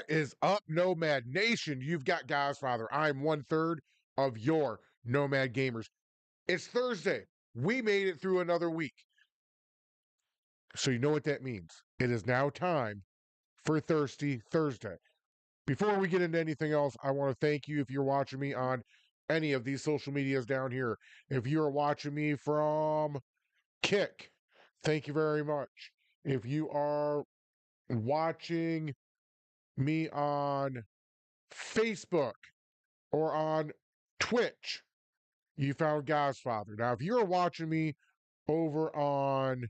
What is up, Nomad Nation? You've got Godfather. I'm one third of your Nomad Gamers. It's Thursday. We made it through another week. So you know what that means. It is now time for Thirsty Thursday. Before we get into anything else, I want to thank you if you're watching me on any of these social medias down here. If you're watching me from Kick, thank you very much. If you are watching me on Facebook or on Twitch, you found God's Father. Now, if you're watching me over on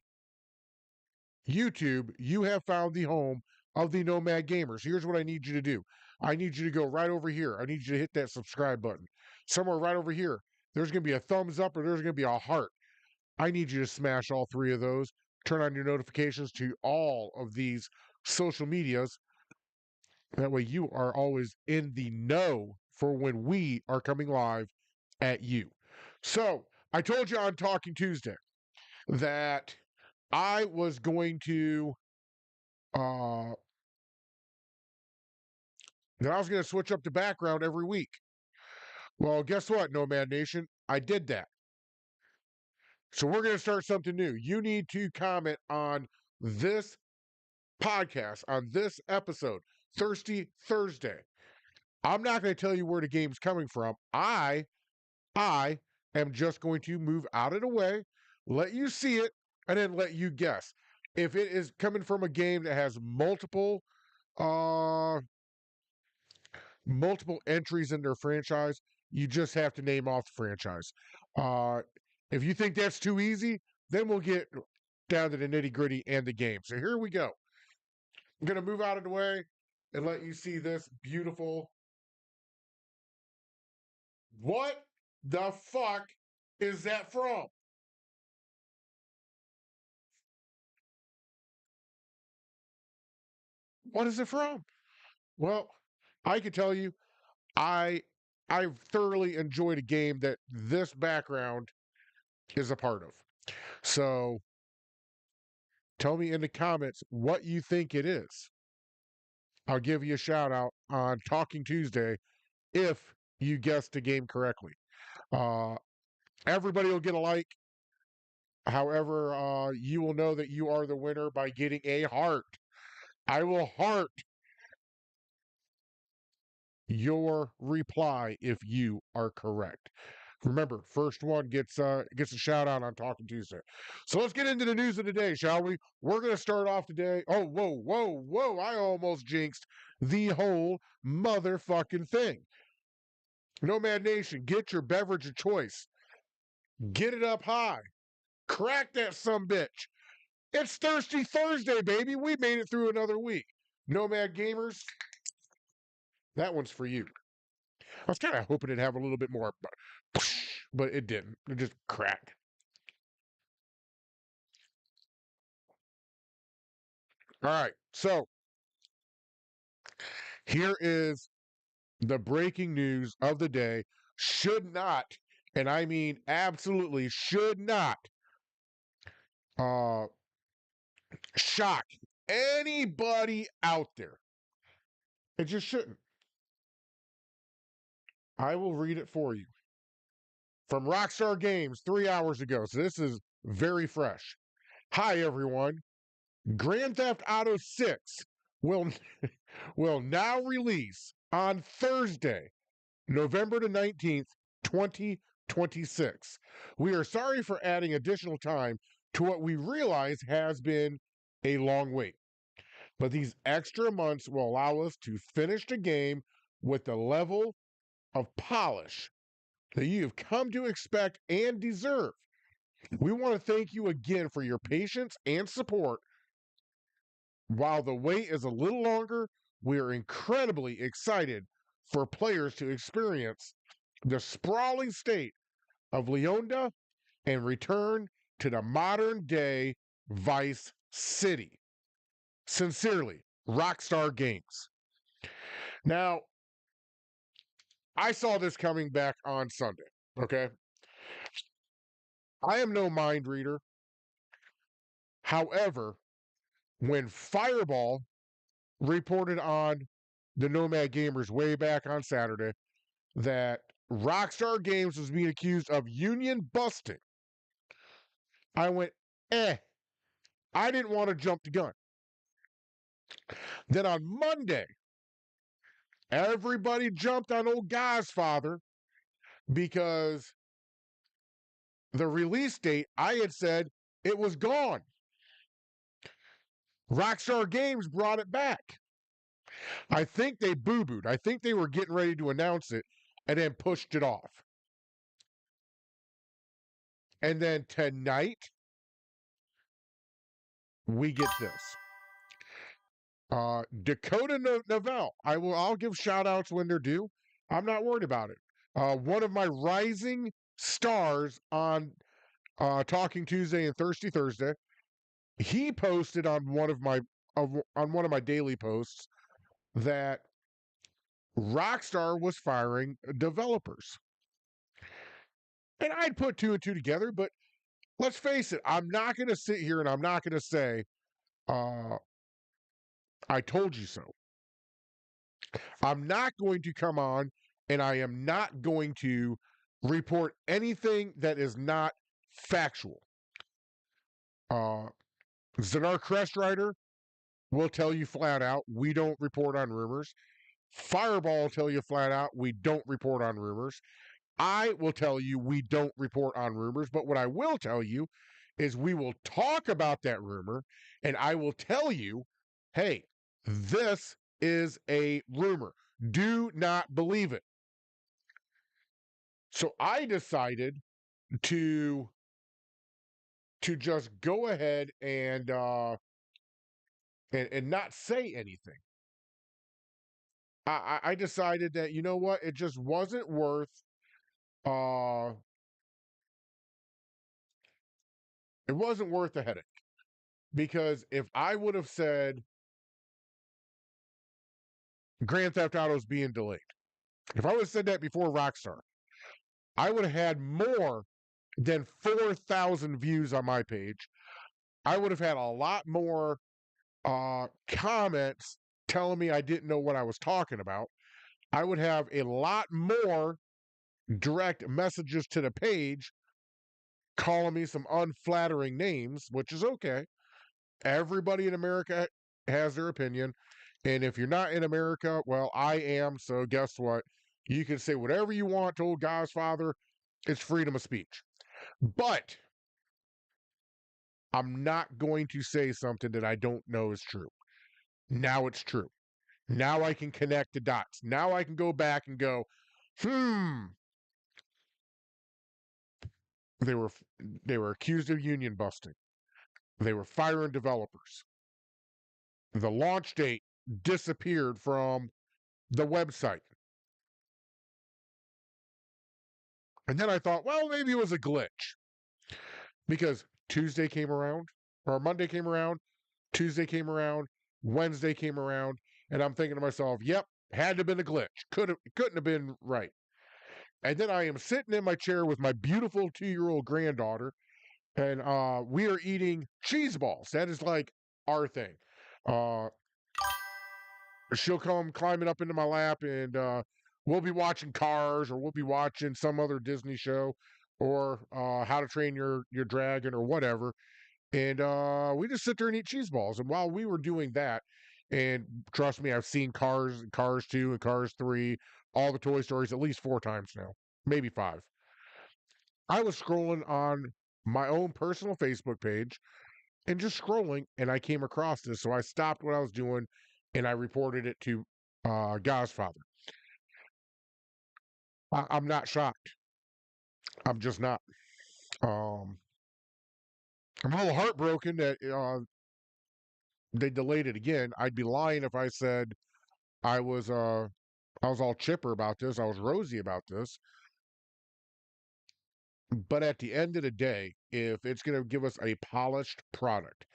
YouTube, you have found the home of the Nomad Gamers. Here's what I need you to do. I need you to go right over here. I need you to hit that subscribe button. Somewhere right over here, there's going to be a thumbs up or there's going to be a heart. I need you to smash all three of those. Turn on your notifications to all of these social medias. That way you are always in the know for when we are coming live at you. So I told you on Talking Tuesday that I was going to uh switch up the background every week. Well, guess what, Nomad Nation? I did that. So we're going to start something new. You need to comment on this podcast, on this episode, Thirsty Thursday. I'm not going to tell you where the game's coming from. I am just going to move out of the way, let you see it, and then let you guess. If it is coming from a game that has uh multiple entries in their franchise, you just have to name off the franchise. Uh if you think that's too easy, then we'll get down to the nitty-gritty and the game. So here we go. I'm gonna move out of the way and let you see this beautiful. What the fuck is that from? What is it from? Well, I can tell you, I I've thoroughly enjoyed a game that this background is a part of. So tell me in the comments what you think it is. I'll give you a shout out on Talking Tuesday if you guessed the game correctly. Uh, Everybody will get a like. However, you will know that you are the winner by getting a heart. I will heart your reply if you are correct. Remember, first one gets a shout out on Talking Tuesday. So let's get into the news of the day, shall we? We're gonna start off today. Oh, whoa! I almost jinxed the whole motherfucking thing. Nomad Nation, get your beverage of choice. Get it up high. Crack that some bitch. It's Thirsty Thursday, baby. We made it through another week. Nomad Gamers, that one's for you. I was kind of hoping it'd have a little bit more, but it didn't. It just cracked. All right. So here is the breaking news of the day. Should not, and I mean absolutely should not, uh, shock anybody out there. It just shouldn't. I will read it for you from Rockstar Games 3 hours ago. So this is very fresh. Hi, everyone. Grand Theft Auto 6 will will now release on Thursday, November the 19th, 2026. We are sorry for adding additional time to what we realize has been a long wait, but these extra months will allow us to finish the game with the level of polish that you have come to expect and deserve. We want to thank you again for your patience and support. While the wait is a little longer, we are incredibly excited for players to experience the sprawling state of Leonda and return to the modern day Vice City. Sincerely, Rockstar Games. Now, I saw this coming back on Sunday, okay? I am no mind reader. However, when Fireball reported on the Nomad Gamers way back on Saturday that Rockstar Games was being accused of union busting. I went, I didn't want to jump the gun. Then on Monday, everybody jumped on old Godfather because the release date, I had said it was gone. Rockstar Games brought it back. I think they boo-booed. I think they were getting ready to announce it and then pushed it off. And then tonight, we get this. Dakota Novell. I'll give shout outs when they're due. I'm not worried about it. One of my rising stars on Talking Tuesday and Thirsty Thursday, he posted on one of my daily posts that Rockstar was firing developers. And I'd put two and two together, but let's face it, I'm not going to sit here and I'm not going to say, I told you so. I'm not going to come on and I am not going to report anything that is not factual. Zanar Crestrider will tell you flat out, we don't report on rumors. Fireball will tell you flat out, we don't report on rumors. I will tell you, we don't report on rumors. But what I will tell you is we will talk about that rumor and I will tell you, hey, this is a rumor. Do not believe it. So I decided to just go ahead and not say anything. I decided that, you know what, it just wasn't worth uh the headache. Because if I would have said Grand Theft Auto is being delayed, if I would have said that before Rockstar, I would have had more than 4,000 views on my page. I would have had a lot more comments telling me I didn't know what I was talking about. I would have a lot more direct messages to the page calling me some unflattering names, which is okay. Everybody in America has their opinion. And if you're not in America, well, I am. So guess what? You can say whatever you want to old God's father. It's freedom of speech. But I'm not going to say something that I don't know is true. Now it's true. Now I can connect the dots. Now I can go back and go, they were accused of union busting. They were firing developers. The launch date disappeared from the website. And then I thought, well, maybe it was a glitch. Because Tuesday came around, or Monday came around, Tuesday came around, Wednesday came around, and I'm thinking to myself, yep, had to have been a glitch. Couldn't have been right. And then I am sitting in my chair with my beautiful 2-year-old granddaughter, and we are eating cheese balls. That is like our thing. She'll come climbing up into my lap, and we'll be watching Cars, or we'll be watching some other Disney show, or How to Train Your Dragon, or whatever. And we just sit there and eat cheese balls. And while we were doing that, and trust me, I've seen Cars, Cars 2, and Cars 3, all the Toy Stories at least 4 times now, maybe 5. I was scrolling on my own personal Facebook page and just scrolling, and I came across this. So I stopped what I was doing and I reported it to Godfather. I'm not shocked. I'm just not. Um, I'm a little heartbroken that they delayed it again. I'd be lying if I said I was all chipper about this. I was rosy about this. But at the end of the day, if it's going to give us a polished product,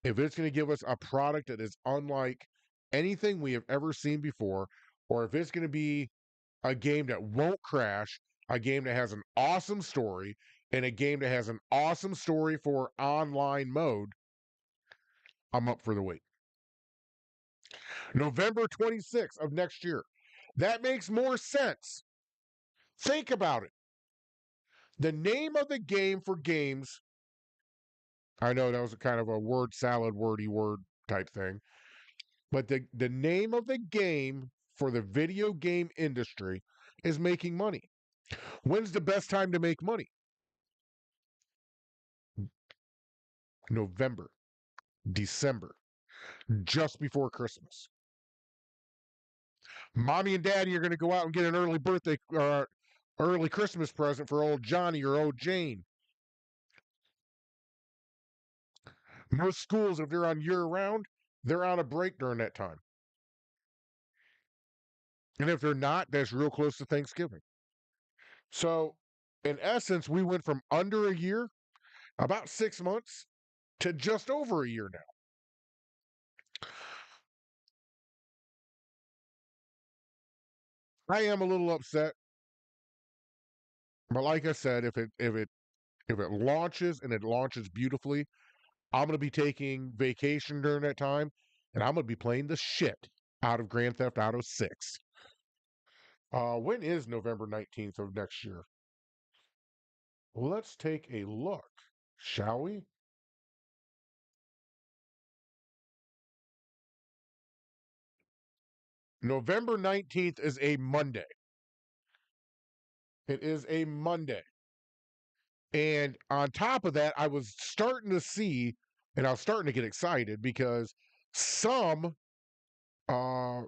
if it's going to give us a product that is unlike anything we have ever seen before, or if it's going to be a game that won't crash, a game that has an awesome story, and a game that has an awesome story for online mode, I'm up for the wait. November 26th of next year. That makes more sense. Think about it. The name of the game for games, I know that was a kind of a word salad, wordy word type thing, but the name of the game for the video game industry is making money. When's the best time to make money? November, December, just before Christmas. Mommy and daddy are going to go out and get an early birthday, early Christmas present for old Johnny or old Jane. Most schools, if they're on year round, they're on a break during that time. And if they're not, that's real close to Thanksgiving. So, in essence, we went from under a year, about 6 months, to just over a year now. I am a little upset, but like I said, if it launches and it launches beautifully, I'm going to be taking vacation during that time, and I'm going to be playing the shit out of Grand Theft Auto 6. When is November 19th of next year? Let's take a look, shall we? November 19th is a Monday. It is a Monday. And on top of that, I was starting to see, and I was starting to get excited because some, uh,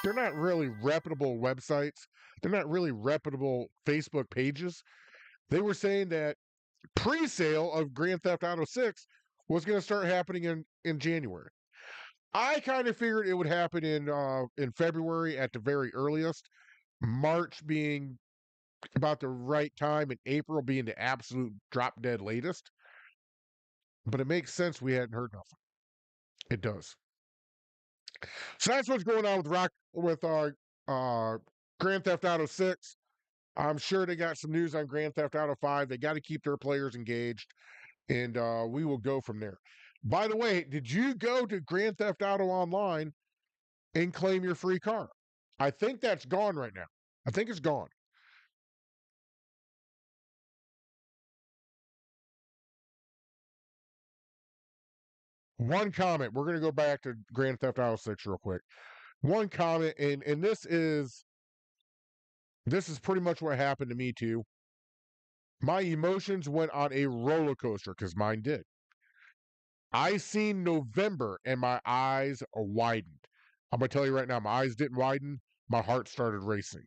they're not really reputable websites. They're not really reputable Facebook pages. They were saying that pre-sale of Grand Theft Auto 6 was going to start happening in January. I kind of figured it would happen in February at the very earliest, March being about the right time, and April being the absolute drop dead latest. But it makes sense we hadn't heard nothing. It does. So that's what's going on with our Grand Theft Auto 6. I'm sure they got some news on Grand Theft Auto 5. They got to keep their players engaged, and we will go from there. By the way, did you go to Grand Theft Auto Online and claim your free car? I think that's gone right now. I think it's gone. One comment. We're going to go back to Grand Theft Auto 6 real quick. One comment, and this is pretty much what happened to me too. My emotions went on a roller coaster because mine did. I seen November and my eyes widened. I'm gonna tell you right now, my eyes didn't widen. My heart started racing.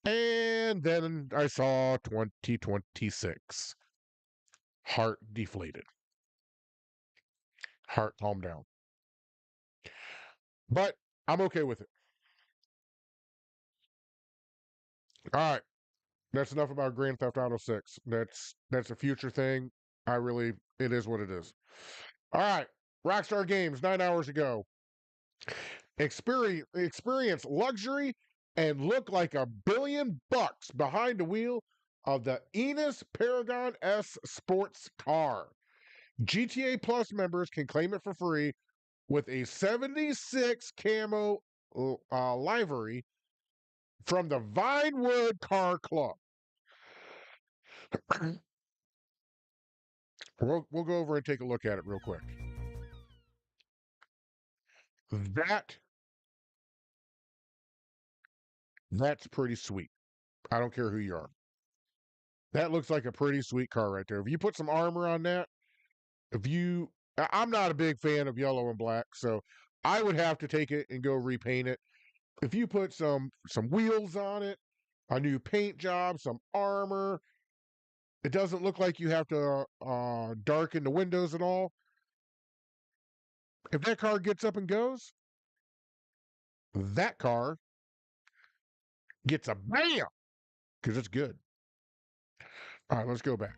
And then I saw 2026. Heart deflated. Heart calmed down. But I'm okay with it. All right. That's enough about Grand Theft Auto 6. That's a future thing. It is what it is. All right. Rockstar Games, 9 hours ago. Experience luxury and look like $1 billion behind the wheel of the Enos Paragon S sports car. GTA Plus members can claim it for free with a 76 camo livery from the Vinewood Car Club. We'll go over and take a look at it real quick. That that's pretty sweet. I don't care who you are. That looks like a pretty sweet car right there. If you put some armor on that, if you I'm not a big fan of yellow and black, so I would have to take it and go repaint it. If you put some wheels on it, a new paint job, some armor, it doesn't look like you have to darken the windows at all. If that car gets up and goes, that car gets a bam because it's good. All right, let's go back.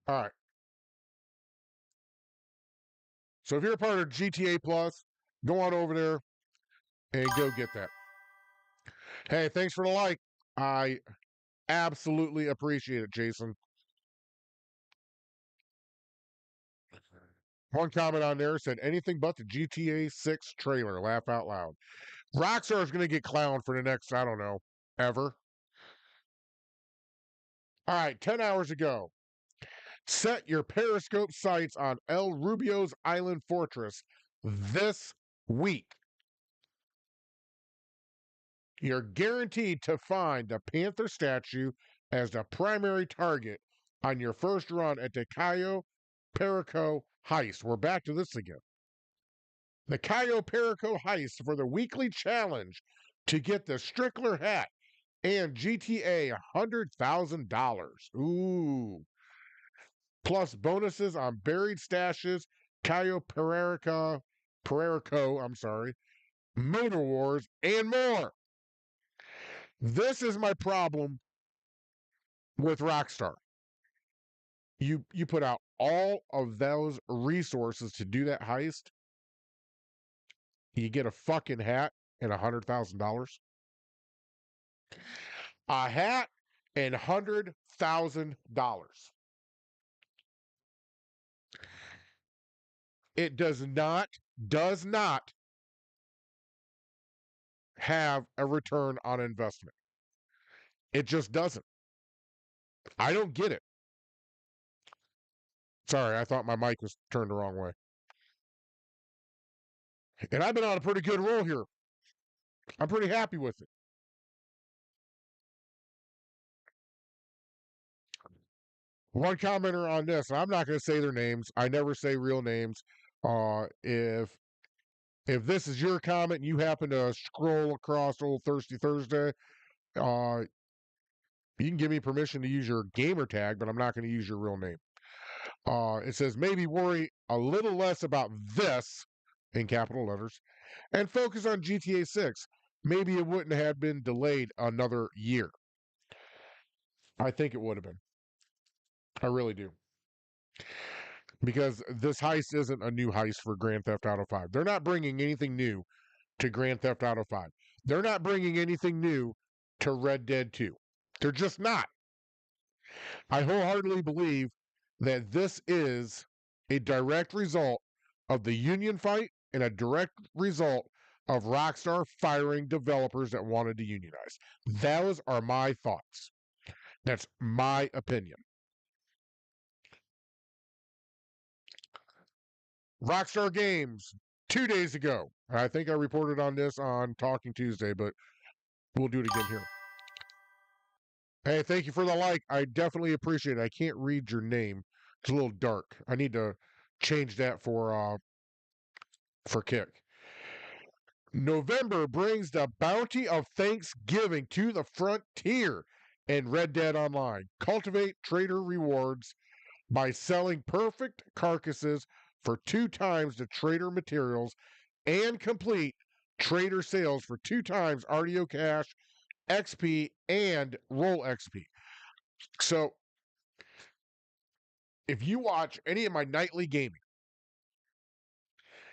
All right. So if you're a part of GTA Plus, go on over there and go get that. Hey, thanks for the like. I absolutely appreciate it, Jason. One comment on there said anything but the GTA 6 trailer. Laugh out loud. Rockstar is going to get clowned for the next, I don't know, ever. All right, 10 hours ago. Set your periscope sights on El Rubio's Island Fortress this week. You're guaranteed to find the Panther statue as the primary target on your first run at the Cayo Perico heist. We're back to this again. The Cayo Perico heist for the weekly challenge to get the Strickler hat and GTA $100,000. Ooh. Plus bonuses on buried stashes, Cayo Perico, Motor Wars, and more. This is my problem with Rockstar. You put out all of those resources to do that heist. You get a fucking hat and $100,000. A hat and $100,000. It does not have a return on investment. It just doesn't. I don't get it. Sorry, I thought my mic was turned the wrong way. And I've been on a pretty good roll here. I'm pretty happy with it. One commenter on this, and I'm not going to say their names. I never say real names. If this is your comment and you happen to scroll across Old Thirsty Thursday, you can give me permission to use your gamer tag, but I'm not going to use your real name. It says maybe worry a little less about this in capital letters and focus on GTA 6. Maybe it wouldn't have been delayed another year. I think it would have been. I really do. Because this heist isn't a new heist for Grand Theft Auto 5. They're not bringing anything new to Grand Theft Auto 5. They're not bringing anything new to Red Dead 2. They're just not. I wholeheartedly believe that this is a direct result of the union fight and a direct result of Rockstar firing developers that wanted to unionize. Those are my thoughts. That's my opinion. Rockstar Games, 2 days ago. I think I reported on this on Talking Tuesday, but we'll do it again here. Hey, thank you for the like. I definitely appreciate it. I can't read your name. It's a little dark. I need to change that for Kick. November brings the bounty of Thanksgiving to the frontier in Red Dead Online. Cultivate trader rewards by selling perfect carcasses for 2 times the trader materials and complete trader sales for 2 times RDO cash, XP, and roll XP. So, if you watch any of my nightly gaming,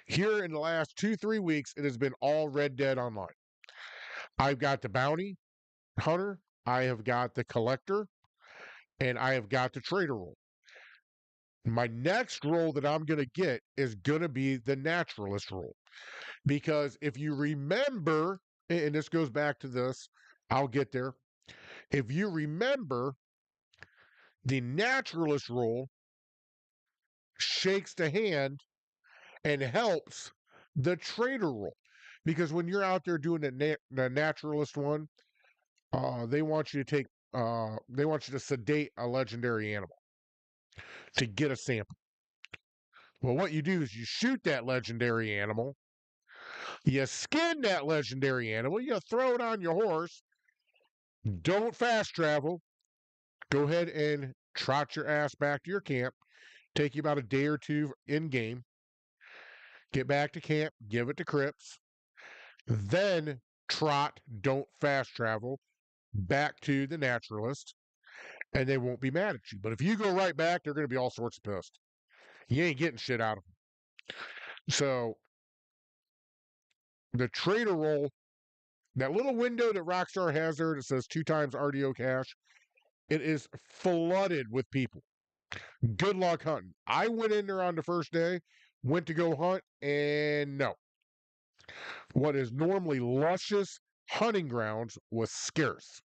here in the last 2-3 weeks, it has been all Red Dead Online. I've got the bounty hunter, I have got the collector, and I have got the trader role. My next role that I'm going to get is going to be the naturalist role. Because if you remember, and this goes back to this, I'll get there. If you remember, the naturalist role shakes the hand and helps the trader role. Because when you're out there doing the naturalist one, they want you to sedate a legendary animal to get a sample. Well, what you do is you shoot that legendary animal, you skin that legendary animal, you throw it on your horse, don't fast travel, go ahead and trot your ass back to your camp, take you about a day or two in game, get back to camp, give it to Crips, then trot, don't fast travel, back to the naturalist, and they won't be mad at you. But if you go right back, they're going to be all sorts of pissed. You ain't getting shit out of them. So the trader role, that little window that Rockstar has there that says 2 times RDO cash, it is flooded with people. Good luck hunting. I went in there on the first day went to go hunt, and no. What is normally luscious hunting grounds was scarce.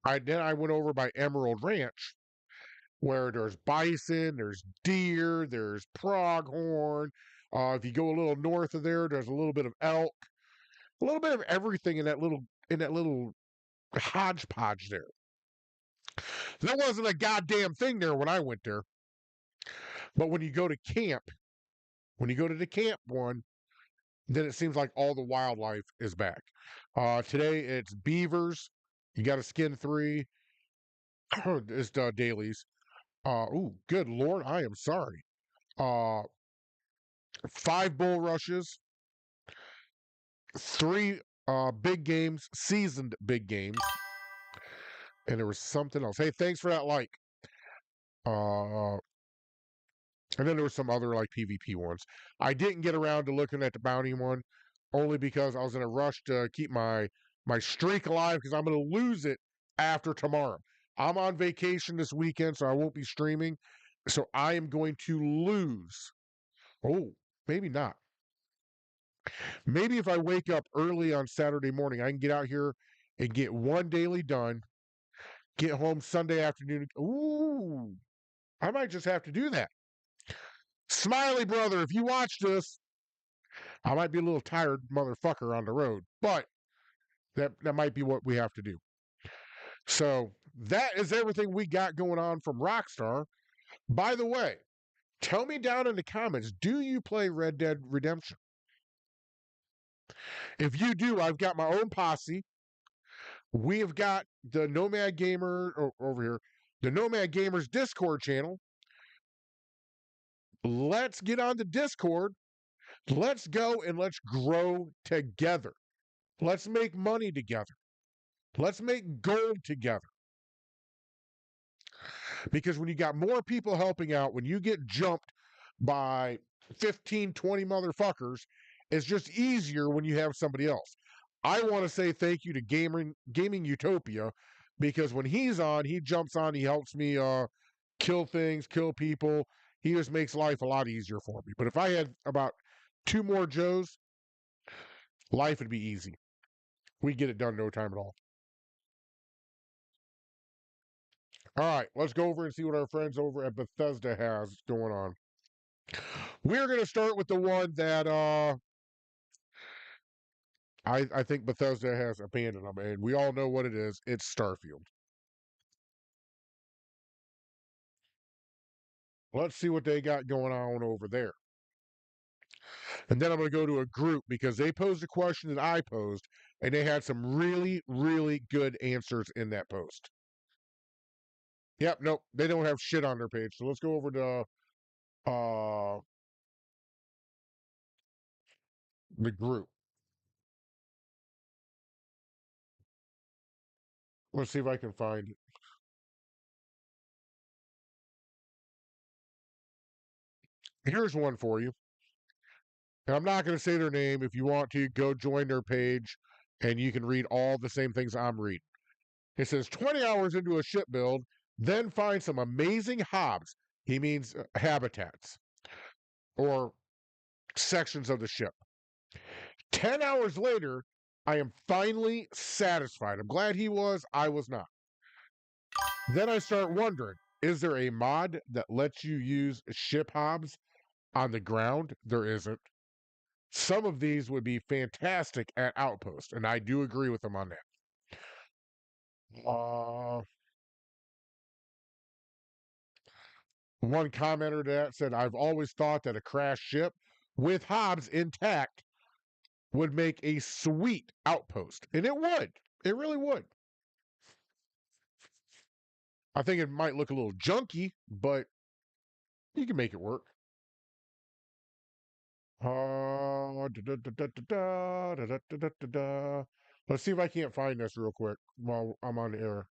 I went over by Emerald Ranch, where there's bison, there's deer, there's pronghorn. If you go a little north of there, there's a little bit of elk, a little bit of everything in that little hodgepodge there. There wasn't a goddamn thing there when I went there. But when you go to camp, when you go to the camp one, then it seems like all the wildlife is back. Today it's beavers. You got to skin 3. It's dailies. Ooh, good lord, I am sorry. Uh, 5 bulrushes, 3 big games, seasoned big games, and there was something else. Hey, thanks for that like. Uh, and then there was some other like PvP ones. I didn't get around to looking at the bounty one, only because I was in a rush to keep my streak alive because I'm going to lose it after tomorrow. I'm on vacation this weekend, so I won't be streaming. So I am going to lose. Oh, maybe not. Maybe if I wake up early on Saturday morning, I can get out here and get one daily done, get home Sunday afternoon. Ooh, I might just have to do that. Smiley brother, if you watch this, I might be a little tired motherfucker on the road, but that might be what we have to do. So that is everything we got going on from Rockstar. By the way, tell me down in the comments, do you play Red Dead Redemption? If you do, I've got my own posse. We have got the Nomad Gamer over here, the Nomad Gamers Discord channel. Let's get on the Discord. Let's go and let's grow together. Let's make money together. Let's make gold together. Because when you got more people helping out, when you get jumped by 15, 20 motherfuckers, it's just easier when you have somebody else. I want to say thank you to Gaming Utopia, because when he's on, he jumps on, he helps me kill things, kill people. He just makes life a lot easier for me. But if I had about 2 more Joes, life would be easy. We'd get it done in no time at all. All right, let's go over and see what our friends over at Bethesda has going on. We're going to start with the one that I think Bethesda has abandoned them, and we all know what it is. It's Starfield. Let's see what they got going on over there. And then I'm going to go to a group because they posed a question that I posed, and they had some really, really good answers in that post. Yep, nope, they don't have shit on their page. So let's go over to the group. Let's see if I can find it. Here's one for you. And I'm not going to say their name. If you want to, go join their page and you can read all the same things I'm reading. It says 20 hours into a ship build, then find some amazing hobs. He means habitats or sections of the ship. 10 hours later, I am finally satisfied. I'm glad he was, I was not. Then I start wondering, is there a mod that lets you use ship hobs on the ground? There isn't. Some of these would be fantastic at Outpost, and I do agree with them on that. One commenter to that said, I've always thought that a crashed ship with hobs intact would make a sweet outpost. And it would. It really would. I think it might look a little junky, but you can make it work. Let's see if I can't find this real quick while I'm on the air.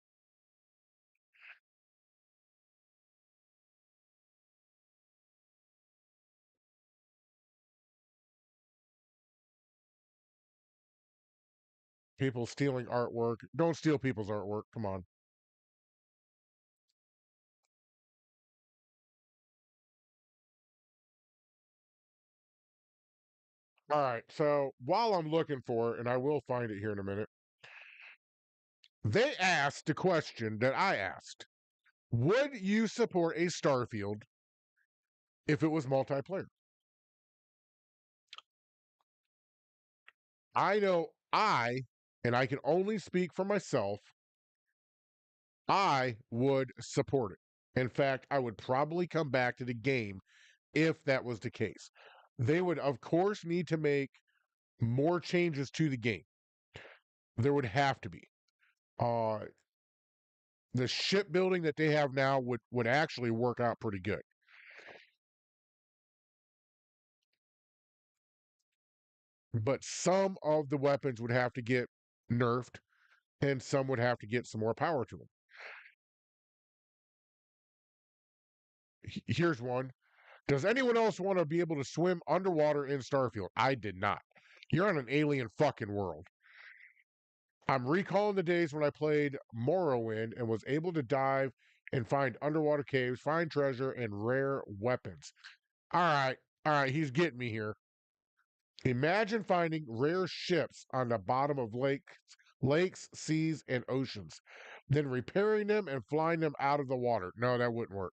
People stealing artwork. Don't steal people's artwork. Come on. All right. So while I'm looking for it, and I will find it here in a minute, they asked a question that I asked. Would you support a Starfield if it was multiplayer? I know and I can only speak for myself, I would support it. In fact, I would probably come back to the game if that was the case. They would, of course, need to make more changes to the game. There would have to be. Uh, the shipbuilding that they have now would actually work out pretty good. But some of the weapons would have to get nerfed, and some would have to get some more power to them. Here's one. Does anyone else want to be able to swim underwater in Starfield? I did not. You're on an alien fucking world. I'm recalling the days when I played Morrowind and was able to dive and find underwater caves, find treasure, and rare weapons. All right, all right, he's getting me here. Imagine finding rare ships on the bottom of lakes, seas, and oceans, then repairing them and flying them out of the water. No, that wouldn't work.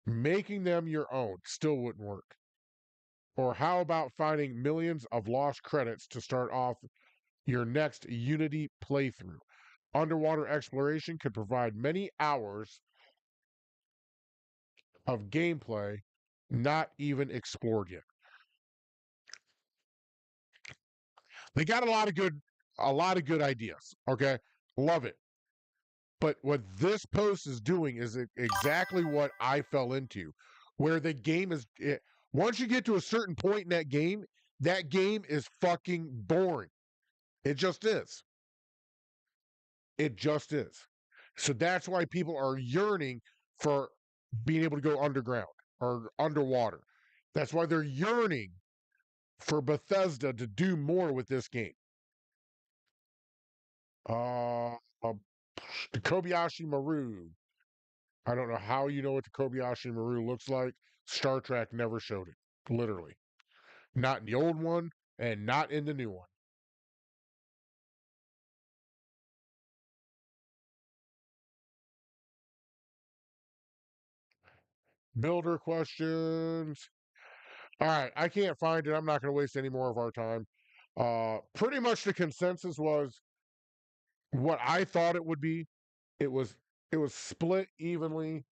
Making them your own still wouldn't work. Or how about finding millions of lost credits to start off your next Unity playthrough? Underwater exploration could provide many hours of gameplay not even explored yet. They got a lot of good ideas. Okay. Love it. But what this post is doing is exactly what I fell into, where the game once you get to a certain point in that game is fucking boring. It just is. It just is. So that's why people are yearning for being able to go underground or underwater. That's why they're yearning for Bethesda to do more with this game. Uh, uh the Kobayashi Maru. I don't know how you know what the Kobayashi Maru looks like. Star Trek never showed it. Literally. Not in the old one and not in the new one. Builder questions. All right, I can't find it. I'm not going to waste any more of our time. Pretty much the consensus was what I thought it would be. It was it was split evenly,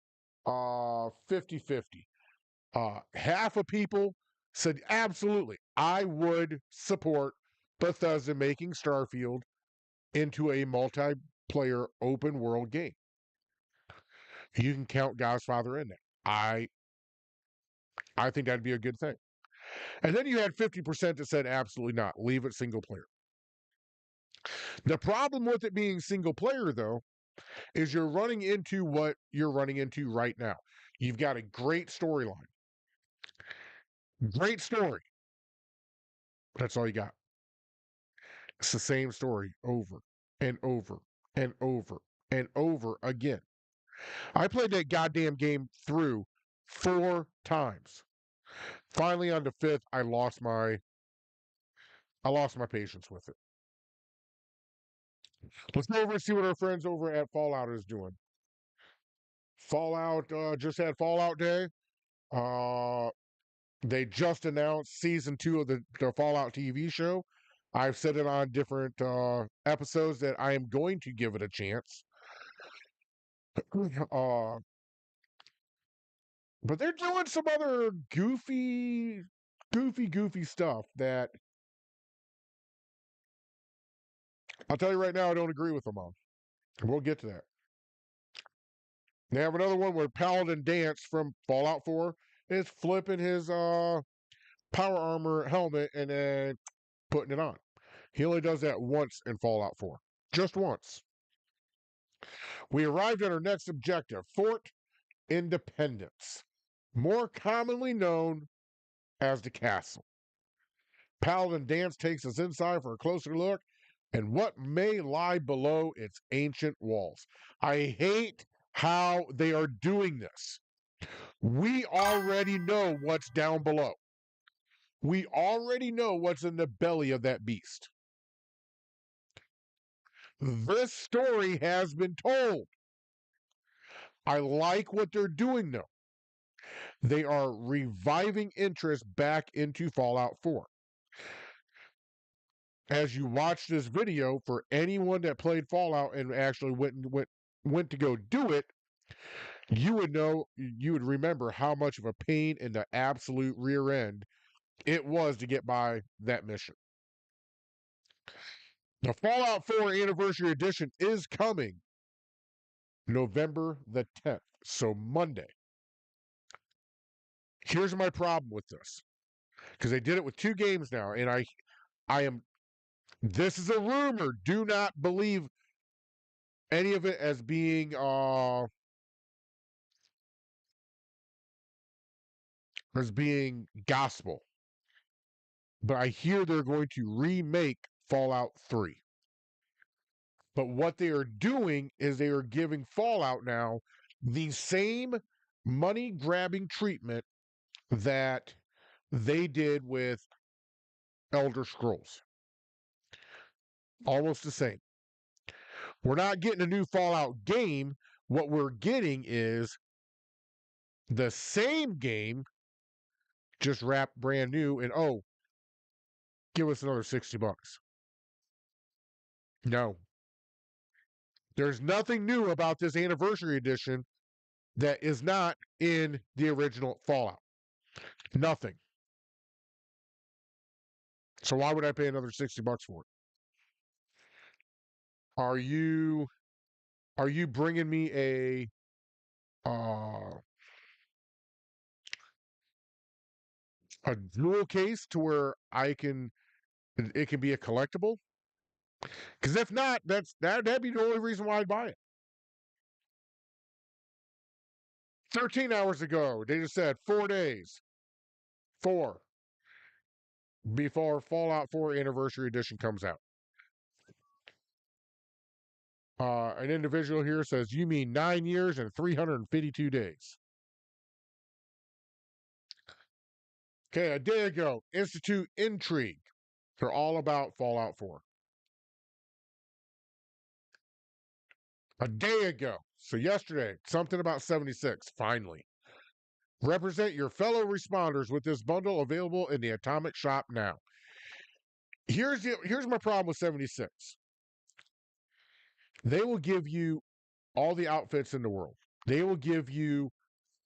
50-50. Half of people said absolutely, I would support Bethesda making Starfield into a multiplayer open world game. You can count Godfather in that. I think that'd be a good thing. And then you had 50% that said absolutely not. Leave it single player. The problem with it being single player, though, is you're running into what you're running into right now. You've got a great storyline, great story. That's all you got. It's the same story over and over and over and over again. I played that goddamn game through 4 times. Finally, on the fifth, I lost my patience with it. Let's go over and see what our friends over at Fallout is doing. Fallout just had Fallout Day. Uh, they just announced season 2 of the Fallout TV show. I've said it on different episodes that I am going to give it a chance. Uh, but they're doing some other goofy stuff that I'll tell you right now, I don't agree with them on. We'll get to that. They have another one where Paladin Dance from Fallout 4 is flipping his power armor helmet and then putting it on. He only does that once in Fallout 4. Just once. We arrived at our next objective, Fort Independence, more commonly known as the castle. Paladin Dance takes us inside for a closer look and what may lie below its ancient walls. I hate how they are doing this. We already know what's down below. We already know what's in the belly of that beast. This story has been told. I like what they're doing, though. They are reviving interest back into Fallout 4. As you watch this video, for anyone that played Fallout and actually went to go do it, you would remember how much of a pain in the absolute rear end it was to get by that mission. The Fallout 4 Anniversary Edition is coming November the 10th, so Monday. Here's my problem with this, because they did it with 2 games now, and this is a rumor. Do not believe any of it as being gospel. But I hear they're going to remake Fallout 3. But what they are doing is they are giving Fallout now the same money grabbing treatment that they did with Elder Scrolls. Almost the same. We're not getting a new Fallout game. What we're getting is the same game, just wrapped brand new, and give us another $60. No. There's nothing new about this Anniversary Edition that is not in the original Fallout. Nothing. So why would I pay another $60 for it? Are you bringing me a jewel case to where it can be a collectible? Because if not, that'd be the only reason why I'd buy it. 13 hours ago, they just said 4 days. 4 before Fallout 4 Anniversary Edition comes out. An individual here says, you mean 9 years and 352 days. Okay, a day ago, Institute Intrigue. They're all about Fallout 4. A day ago, so yesterday, something about 76, finally. Represent your fellow responders with this bundle available in the Atomic Shop now. Here's my problem with 76. They will give you all the outfits in the world. They will give you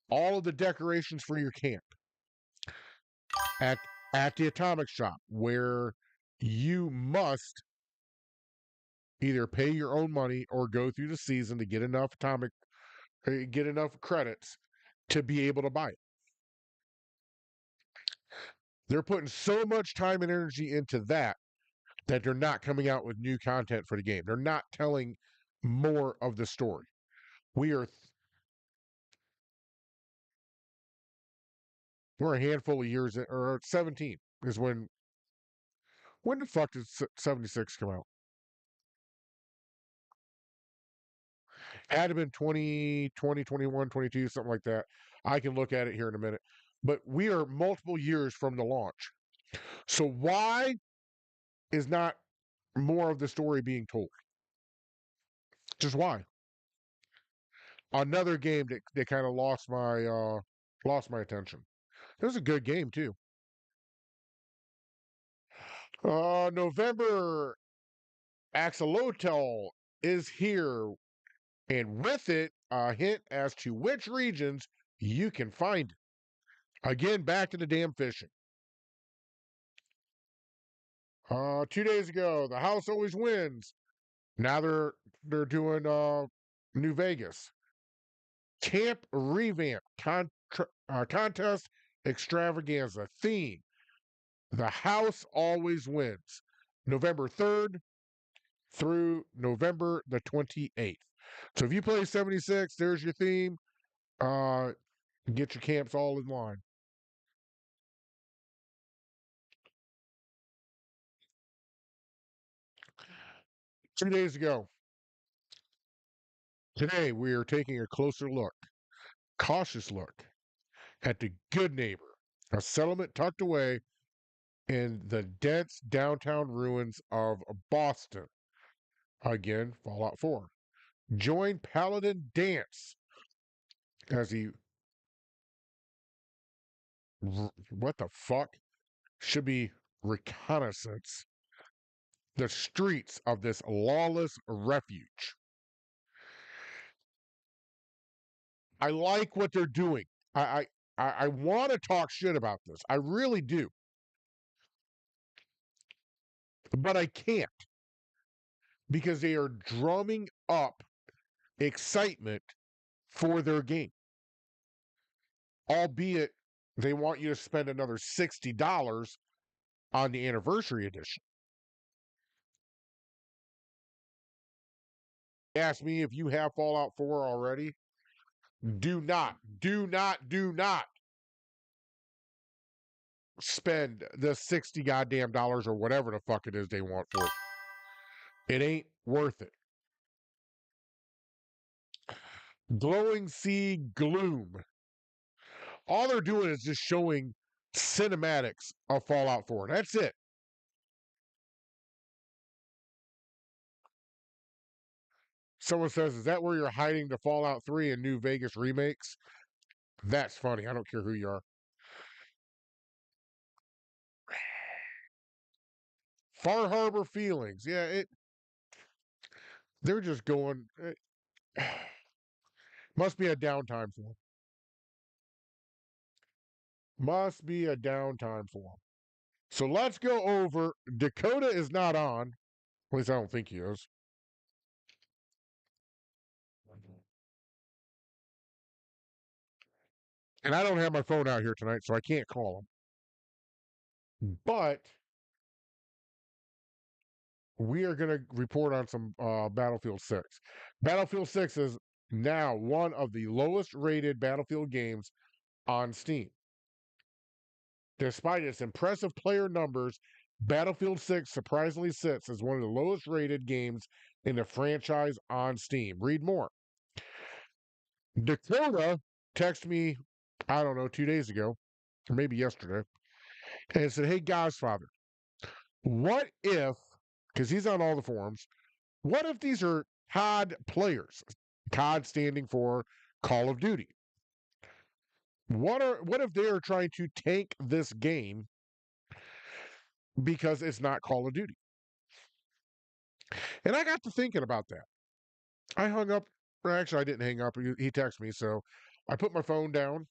all of the decorations for your camp at the Atomic Shop, where you must either pay your own money or go through the season to get enough credits to be able to buy it. They're putting so much time and energy into that they're not coming out with new content for the game. They're not telling more of the story. We're a handful of years, or 17 is when the fuck did 76 come out? Had to been 2020, 21, 22, something like that. I can look at it here in a minute. But we are multiple years from the launch. So why is not more of the story being told? Just why? Another game that kind of lost my attention. It was a good game too. November Axolotl is here, and with it, a hint as to which regions you can find it. Again, back to the damn fishing. 2 days ago, the house always wins. Now they're doing New Vegas. Camp revamp contest extravaganza theme. The house always wins. November 3rd through November the 28th. So if you play 76, there's your theme. Get your camps all in line. Two days ago. Today we are taking a closer look, cautious look, at the Good Neighbor, a settlement tucked away in the dense downtown ruins of Boston. Again, Fallout 4. Join Paladin Danse as he. What the fuck? Should be reconnaissance the streets of this lawless refuge. I like what they're doing. I want to talk shit about this. I really do. But I can't because they are drumming up excitement for their game. Albeit they want you to spend another $60 on the anniversary edition. Ask me if you have Fallout 4 already. Do not spend the 60 goddamn dollars or whatever the fuck it is they want for it. It ain't worth it. Glowing Sea Gloom. All they're doing is just showing cinematics of Fallout 4. That's it. Someone says, is that where you're hiding the Fallout 3 and New Vegas remakes? That's funny. I don't care who you are. Far Harbor Feelings. Yeah, they're just going. Must be a downtime for them. Must be a downtime for them. So let's go over. Dakota is not on. At least I don't think he is. And I don't have my phone out here tonight, so I can't call him. But we are going to report on some Battlefield 6. Battlefield 6 is now one of the lowest rated Battlefield games on Steam. Despite its impressive player numbers, Battlefield 6 surprisingly sits as one of the lowest rated games in the franchise on Steam. Read more. Dakota texted me, I don't know, 2 days ago, or maybe yesterday, and said, hey, Godfather, what if, because he's on all the forums, what if these are COD players? COD standing for Call of Duty. What if they are trying to tank this game because it's not Call of Duty? And I got to thinking about that. I hung up, or actually I didn't hang up. He texted me, so I put my phone down.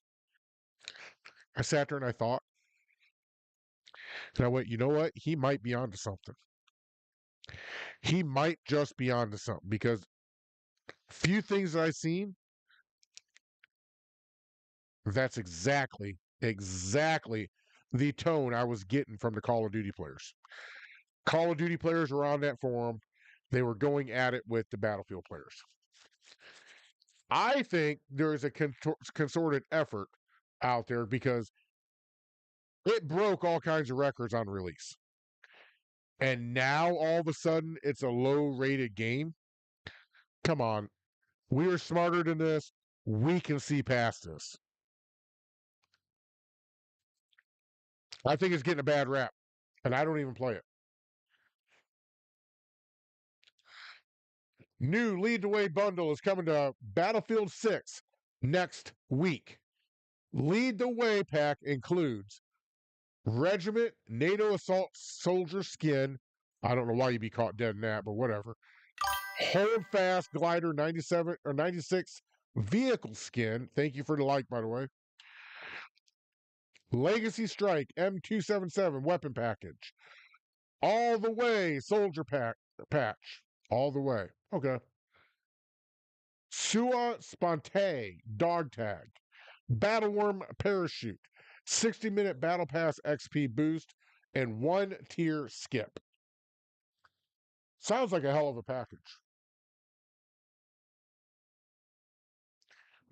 I sat there and I thought, and I went, you know what? He might be onto something. He might just be onto something because few things that I've seen, that's exactly the tone I was getting from the Call of Duty players. Call of Duty players were on that forum. They were going at it with the Battlefield players. I think there is a concerted effort out there because it broke all kinds of records on release. And now all of a sudden it's a low rated game. Come on. We are smarter than this. We can see past this. I think it's getting a bad rap, and I don't even play it. New Lead the Way bundle is coming to Battlefield 6 next week. Lead the Way pack includes Regiment NATO Assault Soldier Skin. I don't know why you'd be caught dead in that, but whatever. Hold Fast Glider 97 or 96 Vehicle Skin. Thank you for the like, by the way. Legacy Strike M277 Weapon Package. All the Way Soldier Patch. All the way. Okay. Sua Sponte Dog Tag. Battleworm Parachute. 60-minute Battle Pass XP boost. And 1-tier skip. Sounds like a hell of a package.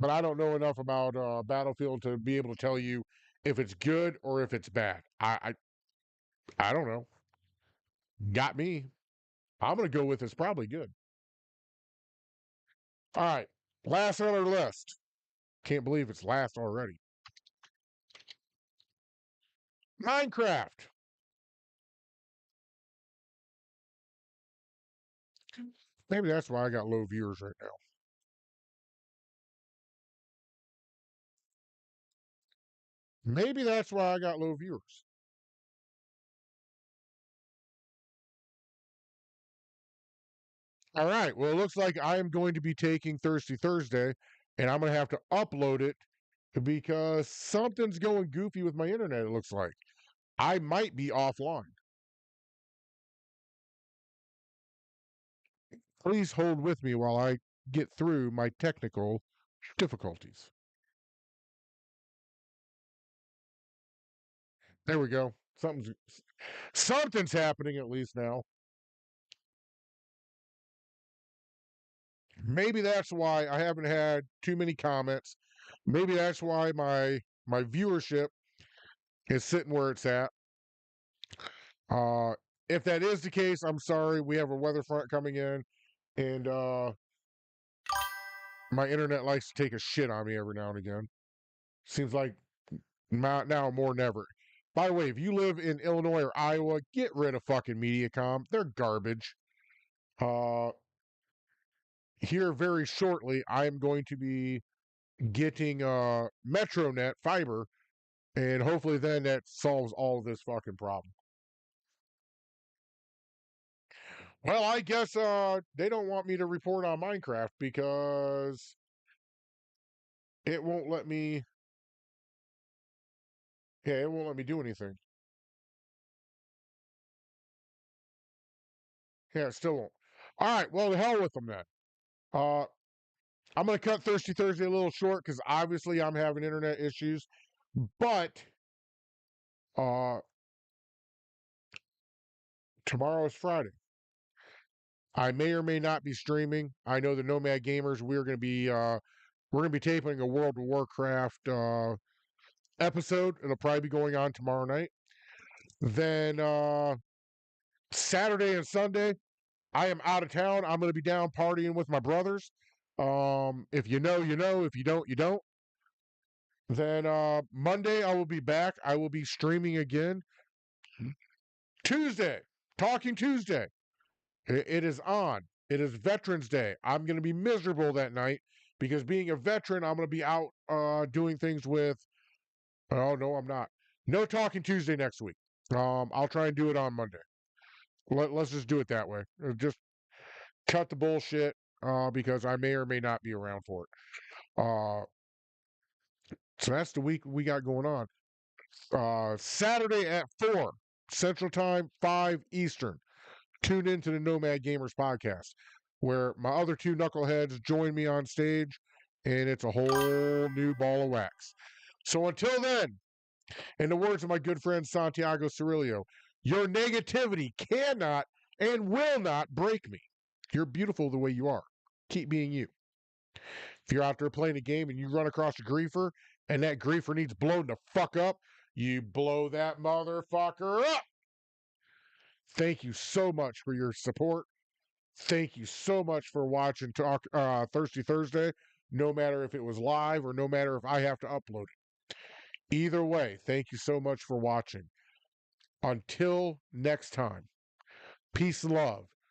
But I don't know enough about Battlefield to be able to tell you if it's good or if it's bad. I don't know. Got me. I'm going to go with it's probably good. All right. Last on our list. Can't believe it's last already. Minecraft. Maybe that's why I got low viewers right now. Maybe that's why I got low viewers. All right. Well, it looks like I am going to be taking Thirsty Thursday, and I'm going to have to upload it because something's going goofy with my internet, it looks like. I might be offline. Please hold with me while I get through my technical difficulties. There we go. Something's happening at least now. Maybe that's why I haven't had too many comments. Maybe that's why my viewership is sitting where it's at. Uh, if that is the case, I'm sorry. We have a weather front coming in, and my internet likes to take a shit on me every now and again. Seems like now more than ever. By the way, if you live in Illinois or Iowa, get rid of fucking MediaCom. They're garbage. Uh, Here very shortly, I am going to be getting MetroNet fiber, and hopefully then that solves all of this fucking problem. Well, I guess they don't want me to report on Minecraft because it won't let me. Yeah, it won't let me do anything. Yeah, it still won't. All right, well, the hell with them then. Uh, I'm gonna cut Thirsty Thursday a little short because obviously I'm having internet issues, but uh, tomorrow is Friday. I may or may not be streaming. I know the Nomad Gamers. We're gonna be taping a World of Warcraft episode. It'll probably be going on tomorrow night. Then Saturday and Sunday, I am out of town. I'm going to be down partying with my brothers. If you know, you know. If you don't, you don't. Then Monday, I will be back. I will be streaming again. Tuesday, Talking Tuesday. It is on. It is Veterans Day. I'm going to be miserable that night because being a veteran, I'm going to be out doing things with. Oh no, I'm not. No Talking Tuesday next week. I'll try and do it on Monday. Let's just do it that way. Just cut the bullshit because I may or may not be around for it. Uh, so that's the week we got going on. Saturday at 4 Central Time, 5 Eastern. Tune into the Nomad Gamers podcast, where my other two knuckleheads join me on stage, and it's a whole new ball of wax. So until then, in the words of my good friend Santiago Cirillo, your negativity cannot and will not break me. You're beautiful the way you are. Keep being you. If you're out there playing a game and you run across a griefer and that griefer needs blown the fuck up, you blow that motherfucker up. Thank you so much for your support. Thank you so much for watching Talk Thirsty Thursday, no matter if it was live or no matter if I have to upload it. Either way, thank you so much for watching. Until next time, peace and love.